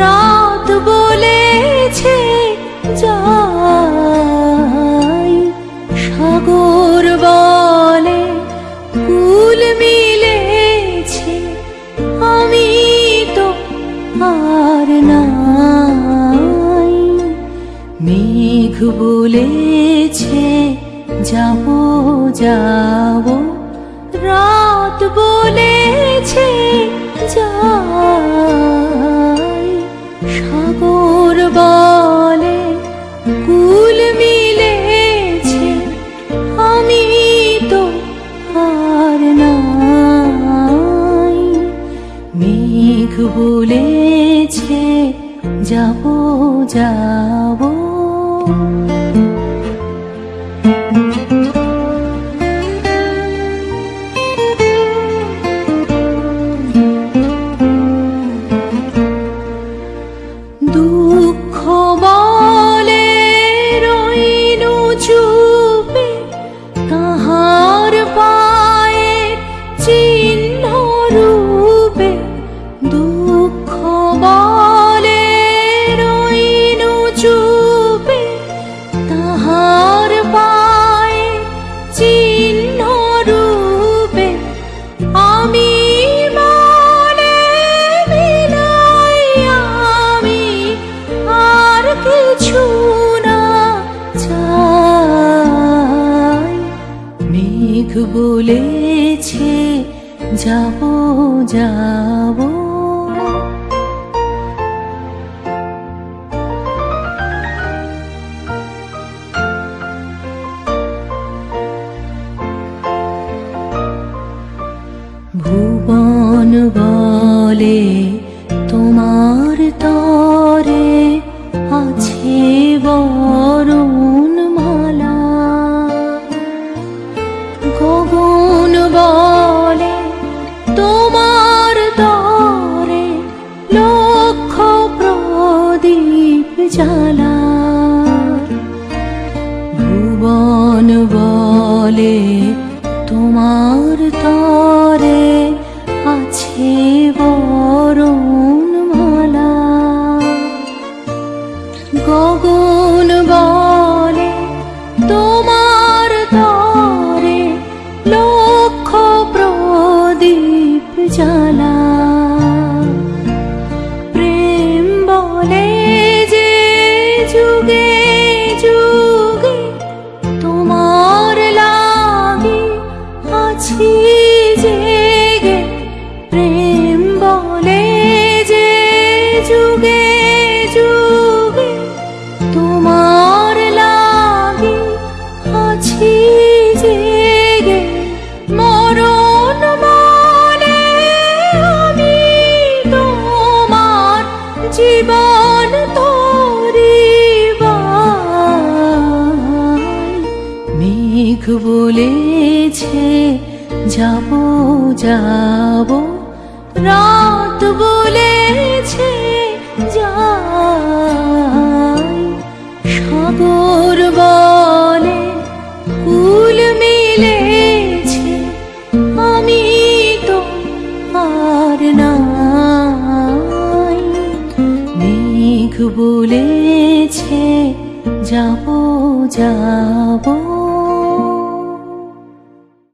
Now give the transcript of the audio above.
রাত বলেছে যাই, সাগর বলে কুল মিলেছে, আমি তো আর নাই। মেঘ বলেছে যাবো যাবো, রাত বলেছে যাই, সাগর বলে কুল মিলেছে, আমি তো আর নাই। মেঘ বলেছে যাবো যাবো। দুঃখ বলে রইনু চুপে, তাহার পায়ের চিহ্ন রূপে। দুঃখ বলে রইনু চুপে, তাহার পায়ের চিহ্ন রূপে। আমি মনে মিলাই, আমি আর কিছু না চাই। মেঘ বলেছে যাবো যাবো। ভুবন বলে তোমার তরে আছে বরণ মালা। গগন বলে তোমার তরে লক্ষ প্রদীপ জ্বালা। ভুবন বলে তোমার তরে আছে বরণ মালা। গগন বলে তোমার তরে লক্ষ প্রদীপ জ্বালা। প্রেম বলে যে যুগে যুগে তোমার লাগি আছি জেগে। প্রেম বলে যে যুগে যুগে তোমার লাগি আছি জেগে। মরণ মানে আমি তোমার জীবন তরিবাই। মেঘ বলেছে যাবো যাবো, রাত বলেছে যাই, সাগর বলে কুল মিলেছে, আমি তো আর নাই। মেঘ বলেছে যাবো যাবো।